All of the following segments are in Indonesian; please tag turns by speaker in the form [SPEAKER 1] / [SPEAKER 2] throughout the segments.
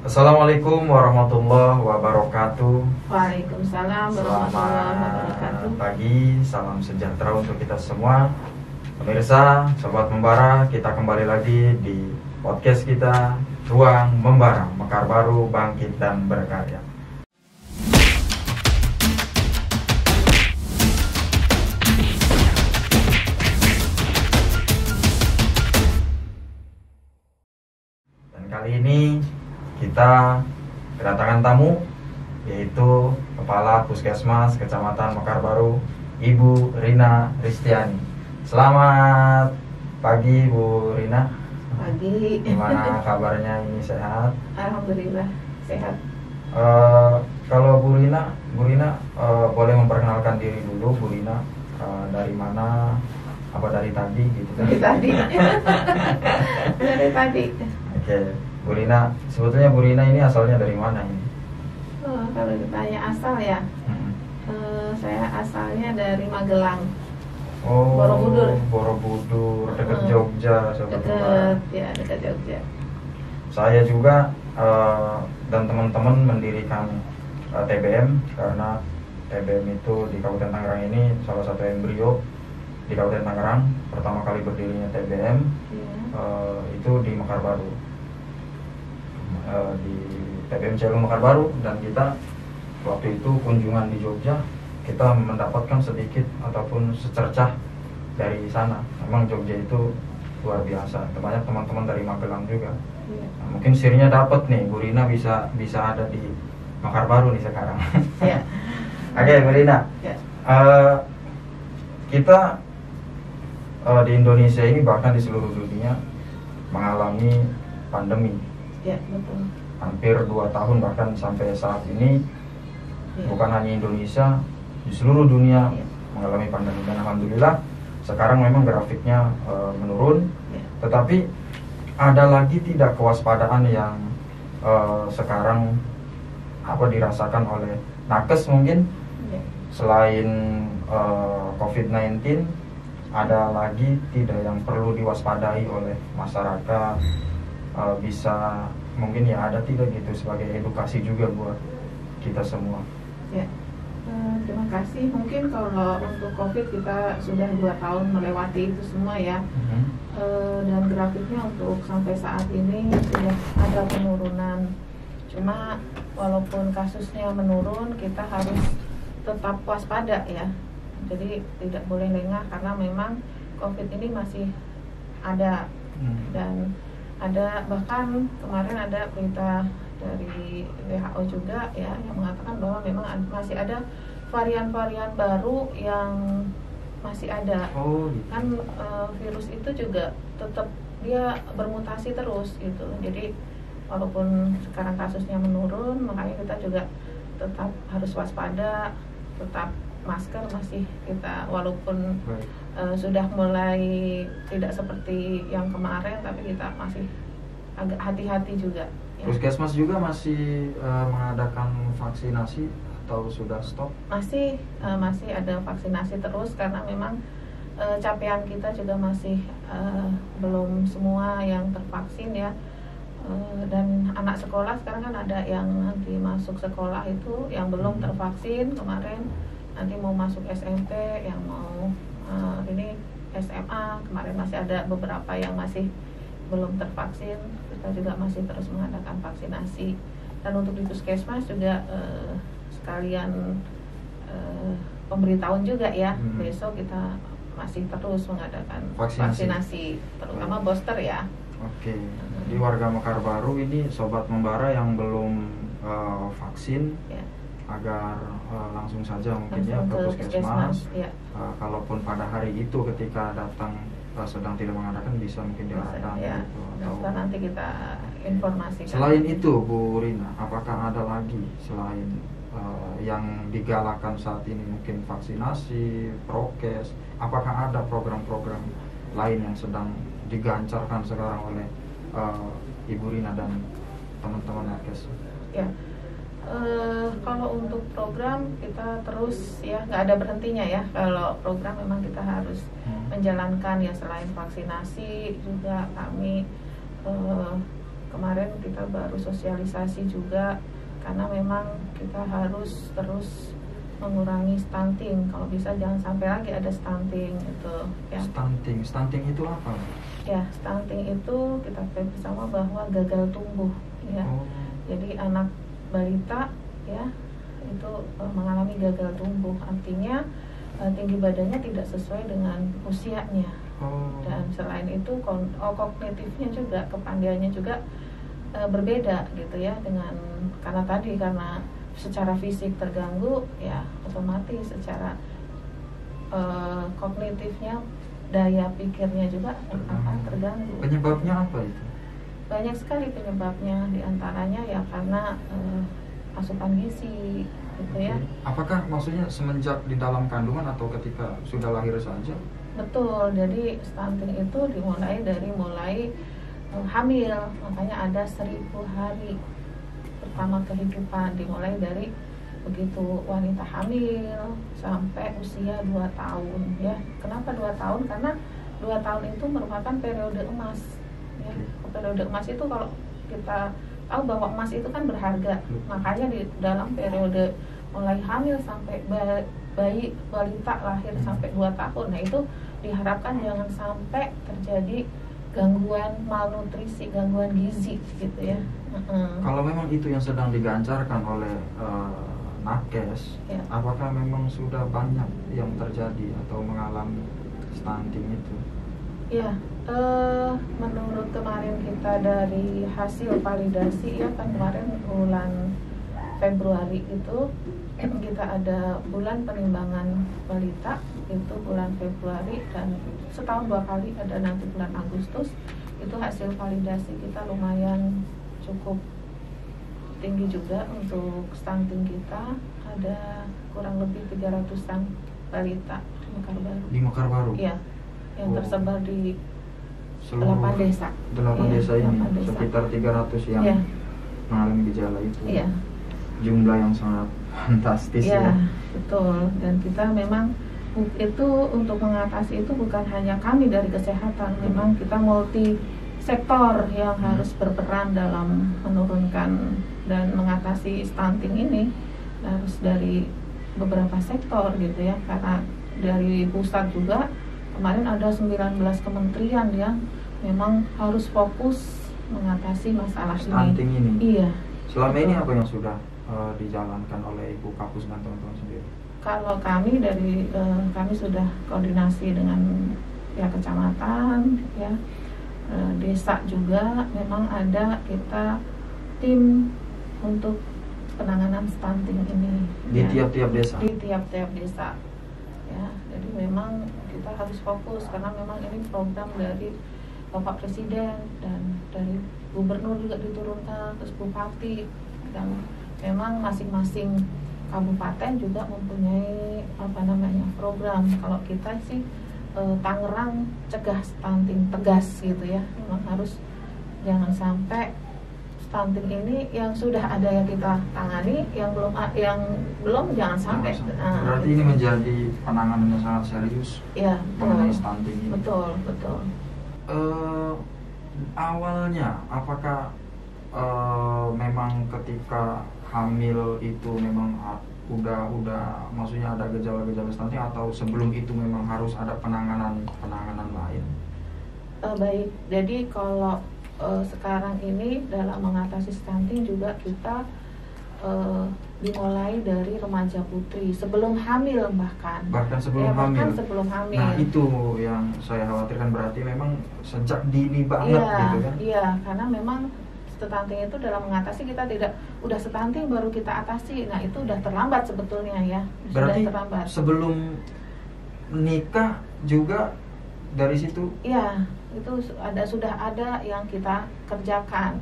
[SPEAKER 1] Assalamualaikum warahmatullahi wabarakatuh.
[SPEAKER 2] Waalaikumsalam warahmatullahi wabarakatuh.
[SPEAKER 1] Selamat pagi, salam sejahtera untuk kita semua. Pemirsa, Sobat Membara, kita kembali lagi di podcast kita, Ruang Membara, Mekar Baru, Bangkit dan Berkarya. Dan kali ini kita kedatangan tamu, yaitu Kepala Puskesmas Kecamatan Mekar Baru, Ibu Rina Ristiani. Selamat pagi, Bu Rina.
[SPEAKER 2] Pagi.
[SPEAKER 1] Gimana kabarnya ini, sehat?
[SPEAKER 2] Alhamdulillah sehat.
[SPEAKER 1] Kalau Bu Rina boleh memperkenalkan diri dulu, Bu Rina. Dari mana? Apa dari tadi gitu kan?
[SPEAKER 2] Dari tadi. Dari tadi.
[SPEAKER 1] Oke, Bu Rina, sebetulnya Bu Rina ini asalnya dari mana ini?
[SPEAKER 2] Kalau ditanya asal ya, saya asalnya dari Magelang.
[SPEAKER 1] Oh,
[SPEAKER 2] Borobudur.
[SPEAKER 1] Borobudur, dekat Jogja, Sobat Membara.
[SPEAKER 2] Dekat Jogja.
[SPEAKER 1] Saya juga dan teman-teman mendirikan TBM, karena TBM itu di Kabupaten Tangerang ini salah satu embrio di Kabupaten Tangerang. Pertama kali berdirinya TBM itu di Mekar Baru, di TBM Celung Mekar Baru. Dan kita waktu itu kunjungan di Jogja, kita mendapatkan sedikit ataupun secercah dari sana. Memang Jogja itu luar biasa, banyak teman-teman dari Magelang juga. Nah, mungkin sirinya dapat nih, Bu Rina bisa ada di Mekar Baru nih sekarang.
[SPEAKER 2] Ya.
[SPEAKER 1] Oke, Bu Rina.
[SPEAKER 2] Ya.
[SPEAKER 1] Kita di Indonesia ini, bahkan di seluruh dunia, mengalami pandemi.
[SPEAKER 2] Ya, betul.
[SPEAKER 1] Hampir 2 tahun bahkan sampai saat ini.
[SPEAKER 2] Ya.
[SPEAKER 1] Bukan hanya Indonesia, di seluruh dunia mengalami pandemi. Dan alhamdulillah sekarang memang grafiknya menurun. Tetapi ada lagi tidak kewaspadaan yang sekarang dirasakan oleh nakes mungkin. Selain COVID-19, ada lagi tidak yang perlu diwaspadai oleh masyarakat? Bisa mungkin ya ada tidak gitu, sebagai edukasi juga buat kita semua.
[SPEAKER 2] Ya. Terima kasih. Mungkin kalau untuk COVID kita sudah 2 tahun melewati itu semua ya. Dan grafiknya untuk sampai saat ini sudah ada penurunan. Cuma walaupun kasusnya menurun, kita harus tetap waspada ya. Jadi tidak boleh lengah, karena memang COVID ini masih ada. Dan ada, bahkan kemarin ada berita dari WHO juga ya, yang mengatakan bahwa memang masih ada varian-varian baru yang masih ada. Kan virus itu juga tetap dia bermutasi terus gitu. Jadi walaupun sekarang kasusnya menurun, makanya kita juga tetap harus waspada, tetap masker masih kita, walaupun sudah mulai tidak seperti yang kemarin, tapi kita masih agak hati-hati juga.
[SPEAKER 1] Puskesmas juga masih mengadakan vaksinasi atau sudah stop? Masih
[SPEAKER 2] ada vaksinasi terus, karena memang capaian kita juga masih belum semua yang tervaksin ya. Dan anak sekolah sekarang kan ada yang nanti masuk sekolah itu yang belum tervaksin kemarin, nanti mau masuk SMP, yang mau ini SMA, kemarin masih ada beberapa yang masih belum tervaksin. Kita juga masih terus mengadakan vaksinasi. Dan untuk di puskesmas juga sekalian pemberitahuan juga ya, besok kita masih terus mengadakan vaksinasi, terutama booster ya.
[SPEAKER 1] Oke. Jadi warga Mekar Baru ini, Sobat Membara yang belum vaksin ya, agar langsung saja mungkin ya ke puskesmas. Ya. Kalaupun pada hari itu ketika datang sedang tidak mengadakan, bisa mungkin diarahkan
[SPEAKER 2] ya,
[SPEAKER 1] gitu,
[SPEAKER 2] atau nanti kita informasikan.
[SPEAKER 1] Selain itu, Bu Rina, apakah ada lagi selain yang digalakan saat ini, mungkin vaksinasi, prokes? Apakah ada program-program lain yang sedang digancarkan sekarang oleh Ibu Rina dan teman-teman nakes?
[SPEAKER 2] Ya. Kalau untuk program kita terus ya, nggak ada berhentinya ya. Kalau program memang kita harus menjalankan ya, selain vaksinasi juga kami kemarin kita baru sosialisasi juga, karena memang kita harus terus mengurangi stunting. Kalau bisa jangan sampai lagi ada stunting itu ya.
[SPEAKER 1] Stunting itu apa?
[SPEAKER 2] Ya, stunting itu kita ketahui bersama bahwa gagal tumbuh ya. Jadi anak balita ya itu mengalami gagal tumbuh, artinya tinggi badannya tidak sesuai dengan usianya. Dan selain itu kognitifnya juga, kepandaiannya juga berbeda gitu ya, dengan karena secara fisik terganggu ya, otomatis secara kognitifnya, daya pikirnya juga akan terganggu.
[SPEAKER 1] Penyebabnya apa itu?
[SPEAKER 2] Banyak sekali penyebabnya, diantaranya ya karena asupan gizi gitu ya.
[SPEAKER 1] Apakah maksudnya semenjak di dalam kandungan atau ketika sudah lahir saja?
[SPEAKER 2] Betul, jadi stunting itu dimulai dari hamil, makanya ada 1000 hari pertama kehidupan, dimulai dari begitu wanita hamil sampai usia 2 tahun ya. Kenapa 2 tahun? Karena 2 tahun itu merupakan periode emas ya. Periode emas itu kalau kita tahu bahwa emas itu kan berharga, makanya di dalam periode mulai hamil sampai bayi balita lahir sampai 2 tahun, nah itu diharapkan jangan sampai terjadi gangguan malnutrisi, gangguan gizi gitu ya.
[SPEAKER 1] Kalau memang itu yang sedang digancarkan oleh nakes, ya, apakah memang sudah banyak yang terjadi atau mengalami stunting itu?
[SPEAKER 2] Ya, menurut kemarin kita dari hasil validasi ya, kan kemarin bulan Februari itu kita ada bulan penimbangan balita, itu bulan Februari, dan setahun 2 kali ada nanti bulan Agustus. Itu hasil validasi kita lumayan cukup tinggi juga untuk stunting kita, ada kurang lebih 300-an balita
[SPEAKER 1] di Mekarbaru.
[SPEAKER 2] Iya, yang tersebar di
[SPEAKER 1] seluruh
[SPEAKER 2] 8 desa.
[SPEAKER 1] 8 desa ini,
[SPEAKER 2] 8 desa.
[SPEAKER 1] Sekitar 300 yang mengalami gejala itu.
[SPEAKER 2] Iya.
[SPEAKER 1] Jumlah yang sangat fantastis ya.
[SPEAKER 2] Betul. Dan kita memang itu untuk mengatasi itu bukan hanya kami dari kesehatan, memang kita multi sektor yang harus berperan dalam menurunkan dan mengatasi stunting ini, harus dari beberapa sektor gitu ya, karena dari pusat juga kemarin ada 19 kementerian yang memang harus fokus mengatasi masalah
[SPEAKER 1] stunting ini.
[SPEAKER 2] Iya.
[SPEAKER 1] Selama ini apa yang sudah dijalankan oleh Ibu Kapus dan teman-teman sendiri?
[SPEAKER 2] Kalau kami dari kami sudah koordinasi dengan pihak kecamatan ya, desa juga memang ada kita tim untuk penanganan stunting ini
[SPEAKER 1] di tiap-tiap desa.
[SPEAKER 2] Di tiap-tiap desa ya. Jadi memang kita harus fokus karena memang ini program dari Bapak Presiden dan dari Gubernur juga diturunkan, terus Bupati, dan memang masing-masing kabupaten juga mempunyai program. Kalau kita sih Tangerang cegah stunting tegas gitu ya, memang harus jangan sampai stunting ini yang sudah ada yang kita tangani, yang belum jangan sampai.
[SPEAKER 1] Berarti ini menjadi penanganan yang sangat serius
[SPEAKER 2] ya,
[SPEAKER 1] mengenai stunting ini.
[SPEAKER 2] Betul.
[SPEAKER 1] Awalnya apakah memang ketika hamil itu memang udah maksudnya ada gejala-gejala stunting, atau sebelum itu memang harus ada penanganan lain?
[SPEAKER 2] Baik, jadi kalau sekarang ini dalam mengatasi stunting juga kita dimulai dari remaja putri sebelum hamil, bahkan
[SPEAKER 1] sebelum hamil. Nah itu yang saya khawatirkan, berarti memang sejak dini banget gitu kan?
[SPEAKER 2] Iya, karena memang stunting itu dalam mengatasi kita tidak udah stunting baru kita atasi, nah itu udah terlambat sebetulnya ya.
[SPEAKER 1] Berarti
[SPEAKER 2] terlambat.
[SPEAKER 1] Sebelum nikah juga dari situ?
[SPEAKER 2] Iya, itu sudah ada yang kita kerjakan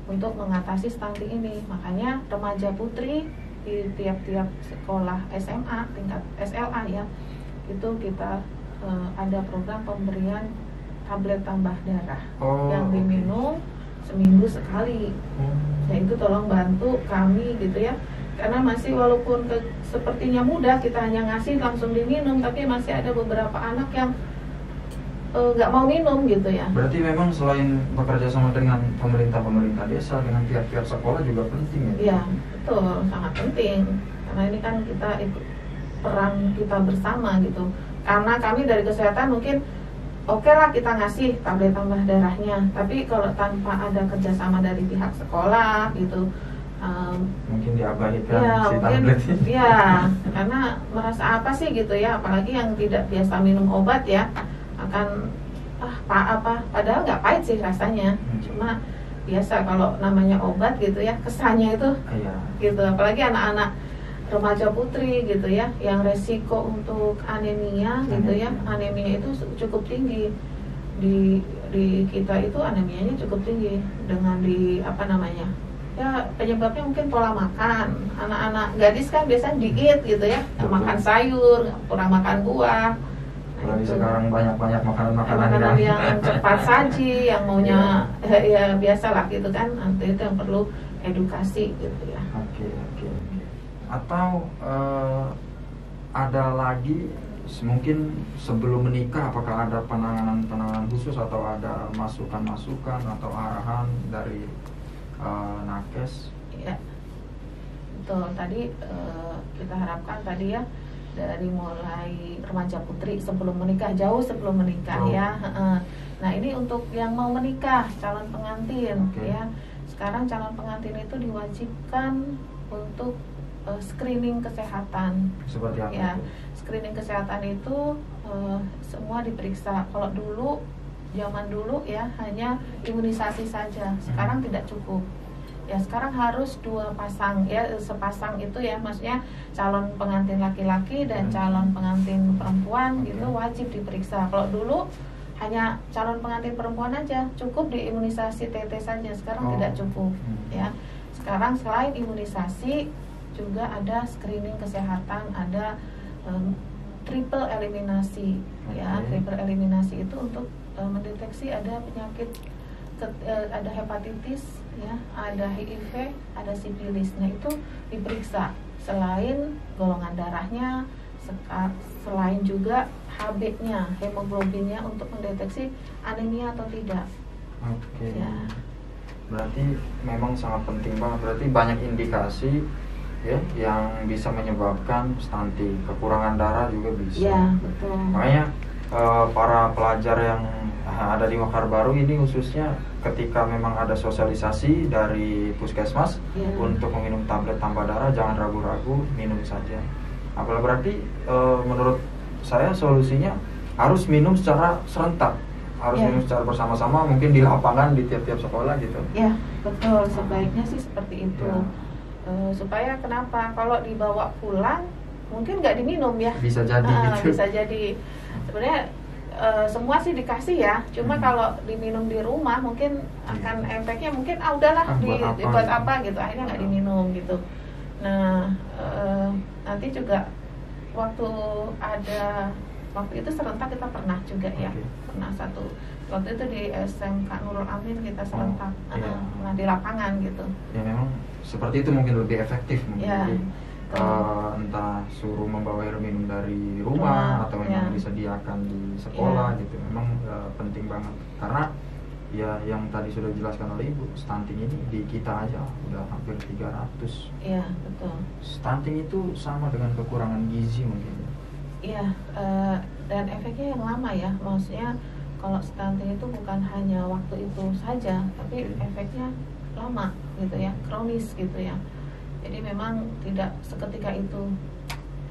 [SPEAKER 2] untuk mengatasi stunting ini. Makanya remaja putri di tiap-tiap sekolah SMA tingkat SLA ya, itu kita ada program pemberian tablet tambah darah yang diminum seminggu sekali. Nah itu tolong bantu kami gitu ya, karena masih walaupun sepertinya mudah kita hanya ngasih langsung diminum, tapi masih ada beberapa anak yang nggak mau minum gitu ya.
[SPEAKER 1] Berarti memang selain bekerja sama dengan pemerintah desa, dengan pihak-pihak sekolah juga penting ya?
[SPEAKER 2] Iya, betul, sangat penting. Karena ini kan kita ikut perang kita bersama gitu. Karena kami dari kesehatan mungkin oke lah kita ngasih tablet tambah darahnya, tapi kalau tanpa ada kerjasama dari pihak sekolah gitu,
[SPEAKER 1] mungkin diabaikan
[SPEAKER 2] ya,
[SPEAKER 1] si
[SPEAKER 2] mungkin,
[SPEAKER 1] tablet ini.
[SPEAKER 2] ya, karena merasa apa sih gitu ya, apalagi yang tidak biasa minum obat ya, akan padahal nggak pahit sih rasanya, cuma biasa kalau namanya obat gitu ya, kesannya itu gitu, apalagi anak-anak remaja putri gitu ya, yang resiko untuk anemia gitu ya, anemia itu cukup tinggi di kita itu, anemianya cukup tinggi dengan ya penyebabnya mungkin pola makan. Anak-anak gadis kan biasanya diet gitu ya, makan sayur, kurang makan buah.
[SPEAKER 1] Apalagi sekarang banyak makanan
[SPEAKER 2] yang cepat saji, yang maunya ya biasalah gitu kan. Nanti itu yang perlu edukasi gitu ya.
[SPEAKER 1] Oke. Atau ada lagi mungkin sebelum menikah, apakah ada penanganan khusus atau ada masukan atau arahan dari nakes?
[SPEAKER 2] Ya, betul. Tadi kita harapkan tadi ya, dari mulai remaja putri sebelum menikah, jauh sebelum menikah ya. Nah ini untuk yang mau menikah, calon pengantin ya. Sekarang calon pengantin itu diwajibkan untuk screening kesehatan.
[SPEAKER 1] Seperti apa?
[SPEAKER 2] Ya, screening kesehatan itu semua diperiksa. Kalau dulu, zaman dulu ya hanya imunisasi saja. Sekarang tidak cukup. Ya sekarang harus 2 pasang ya, sepasang itu ya, maksudnya calon pengantin laki-laki dan calon pengantin perempuan gitu wajib diperiksa. Kalau dulu hanya calon pengantin perempuan aja cukup diimunisasi TT saja, sekarang tidak cukup ya. Sekarang selain imunisasi juga ada screening kesehatan, ada triple eliminasi ya. Triple eliminasi itu untuk mendeteksi ada penyakit, ada hepatitis ya, ada HIV, ada sifilis. Nah itu diperiksa selain golongan darahnya, selain juga HB-nya, hemoglobinnya, untuk mendeteksi anemia atau tidak. Ya.
[SPEAKER 1] Berarti memang sangat penting banget. Berarti banyak indikasi ya yang bisa menyebabkan stunting, kekurangan darah juga bisa.
[SPEAKER 2] Ya, betul.
[SPEAKER 1] Makanya para pelajar yang ada di Mekar Baru ini khususnya, ketika memang ada sosialisasi dari puskesmas untuk meminum tablet tambah darah, jangan ragu-ragu, minum saja. Apalagi berarti menurut saya solusinya harus minum secara serentak, harus minum secara bersama-sama, mungkin di lapangan di tiap-tiap sekolah gitu.
[SPEAKER 2] Ya betul, sebaiknya sih seperti itu. Supaya kenapa? Kalau dibawa pulang mungkin nggak diminum ya.
[SPEAKER 1] Bisa jadi gitu.
[SPEAKER 2] Bisa jadi. Sebenarnya semua sih dikasih ya, cuma kalau diminum di rumah mungkin akan efeknya mungkin udahlah dibuat apa gitu, akhirnya nggak diminum gitu. Nah nanti juga waktu itu serentak kita pernah juga ya, pernah waktu itu di SMK Nurul Amin kita serentak, nah di lapangan gitu.
[SPEAKER 1] Ya memang seperti itu mungkin lebih efektif mungkin.
[SPEAKER 2] Ya.
[SPEAKER 1] Entah suruh membawa air minum dari rumah atau memang disediakan di sekolah gitu. Memang penting banget, karena ya yang tadi sudah dijelaskan oleh Ibu, stunting ini di kita aja udah hampir 300.
[SPEAKER 2] Iya, betul.
[SPEAKER 1] Stunting itu sama dengan kekurangan gizi mungkin.
[SPEAKER 2] Iya, dan efeknya yang lama ya. Maksudnya kalau stunting itu bukan hanya waktu itu saja, tapi efeknya lama gitu ya, kronis gitu ya. Jadi memang tidak seketika itu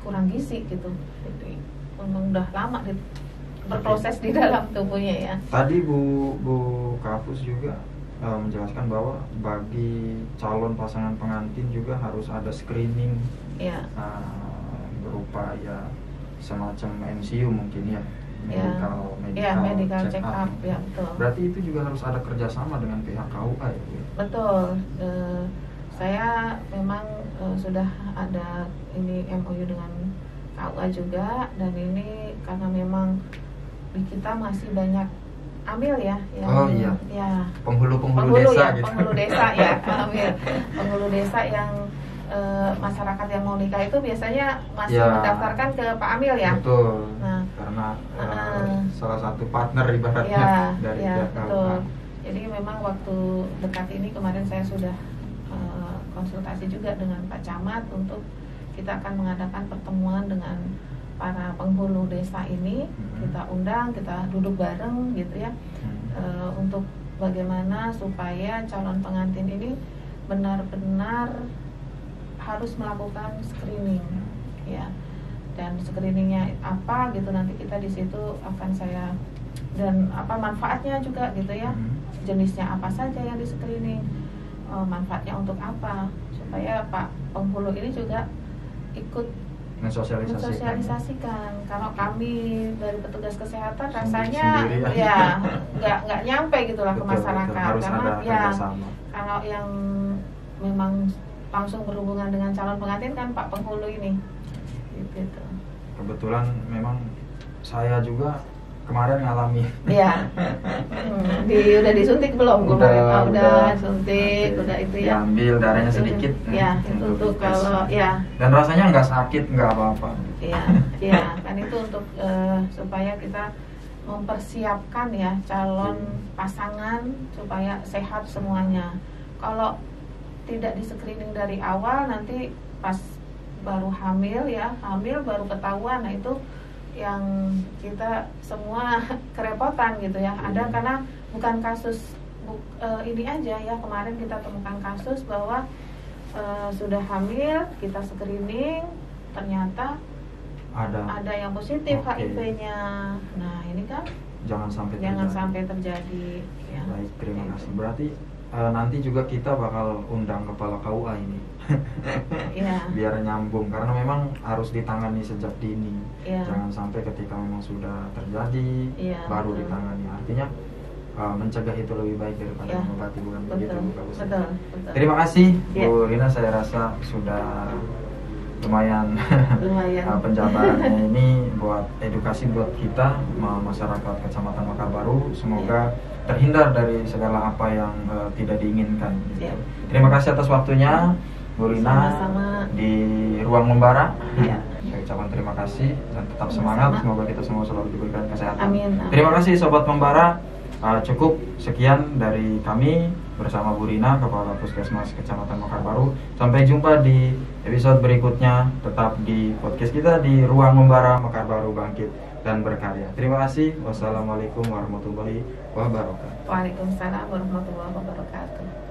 [SPEAKER 2] kurang gizi gitu. Jadi memang udah lama berproses di dalam tubuhnya ya.
[SPEAKER 1] Tadi Bu Kapus juga menjelaskan bahwa bagi calon pasangan pengantin juga harus ada screening berupa ya semacam MCU mungkin ya. Medical check up
[SPEAKER 2] ya, betul.
[SPEAKER 1] Berarti itu juga harus ada kerjasama dengan pihak KUA ya.
[SPEAKER 2] Betul. Saya memang sudah ada ini MOU dengan KUA juga, dan ini karena memang di kita masih banyak ambil ya
[SPEAKER 1] penghulu desa
[SPEAKER 2] ya,
[SPEAKER 1] gitu.
[SPEAKER 2] penghulu desa ya, penghulu desa yang masyarakat yang mau nikah itu biasanya masih
[SPEAKER 1] Ya.
[SPEAKER 2] mendaftarkan ke Pak Amil ya.
[SPEAKER 1] Betul.
[SPEAKER 2] Nah,
[SPEAKER 1] Karena salah satu partner ibaratnya
[SPEAKER 2] ya,
[SPEAKER 1] dari
[SPEAKER 2] ya,
[SPEAKER 1] pihak
[SPEAKER 2] betul.
[SPEAKER 1] KUA.
[SPEAKER 2] Jadi memang waktu dekat ini kemarin saya sudah konsultasi juga dengan Pak Camat untuk kita akan mengadakan pertemuan dengan para penghulu desa ini. Kita undang, kita duduk bareng gitu ya, untuk bagaimana supaya calon pengantin ini benar-benar harus melakukan screening ya, dan screeningnya apa gitu nanti kita di situ akan saya, dan apa manfaatnya juga gitu ya, jenisnya apa saja yang di screening, manfaatnya untuk apa, supaya Pak penghulu ini juga ikut mensosialisasikan. Kalau kami dari petugas kesehatan rasanya
[SPEAKER 1] Sendiri
[SPEAKER 2] ya nggak nyampe gitulah ke
[SPEAKER 1] Betul,
[SPEAKER 2] masyarakat,
[SPEAKER 1] harus
[SPEAKER 2] karena
[SPEAKER 1] ada
[SPEAKER 2] ya
[SPEAKER 1] kerjasama.
[SPEAKER 2] kalau yang memang langsung berhubungan dengan calon pengantin kan Pak penghulu ini gitu.
[SPEAKER 1] Kebetulan memang saya juga kemarin ngalami.
[SPEAKER 2] Iya. Udah disuntik belum kemarin? Udah suntik,
[SPEAKER 1] Oke.
[SPEAKER 2] udah itu ya.
[SPEAKER 1] Diambil darahnya sedikit.
[SPEAKER 2] Ya, itu untuk kalau ya.
[SPEAKER 1] Dan rasanya nggak sakit, nggak apa-apa.
[SPEAKER 2] Iya, iya, kan itu untuk supaya kita mempersiapkan ya calon pasangan supaya sehat semuanya. Kalau tidak di screening dari awal, nanti pas baru hamil ya, hamil baru ketahuan, nah itu yang kita semua kerepotan gitu ya. Ada karena bukan kasus ini aja ya, kemarin kita temukan kasus bahwa sudah hamil, kita screening, ternyata ada yang positif HIV-nya. Nah ini kan
[SPEAKER 1] Jangan sampai
[SPEAKER 2] terjadi ya.
[SPEAKER 1] Baik, terima kasih. Berarti nanti juga kita bakal undang kepala KUA ini.
[SPEAKER 2] Ya.
[SPEAKER 1] Biar nyambung, karena memang harus ditangani sejak dini.
[SPEAKER 2] Ya.
[SPEAKER 1] Jangan sampai ketika memang sudah terjadi baru
[SPEAKER 2] betul.
[SPEAKER 1] ditangani. Artinya mencegah itu lebih baik daripada mengobati, bukan begitu Bu Kabus?
[SPEAKER 2] Betul.
[SPEAKER 1] Terima kasih
[SPEAKER 2] Ya.
[SPEAKER 1] Bu Rina, saya rasa sudah lumayan penjabarannya ini buat edukasi buat kita masyarakat Kecamatan Mekar Baru. Semoga terhindar dari segala apa yang tidak diinginkan gitu. Terima kasih atas waktunya Bu Rina.
[SPEAKER 2] Sama-sama.
[SPEAKER 1] Di ruang membara.
[SPEAKER 2] Ya.
[SPEAKER 1] Saya ucapkan terima kasih dan tetap semangat. Semoga kita semua selalu diberikan kesehatan.
[SPEAKER 2] Amin.
[SPEAKER 1] Terima kasih Sobat Membara. Cukup sekian dari kami bersama Bu Rina, Kepala Puskesmas Kecamatan Mekar Baru. Sampai jumpa di episode berikutnya. Tetap di podcast kita di Ruang Membara Mekar Baru, bangkit dan berkarya. Terima kasih. Wassalamualaikum warahmatullahi wabarakatuh.
[SPEAKER 2] Waalaikumsalam warahmatullahi wabarakatuh.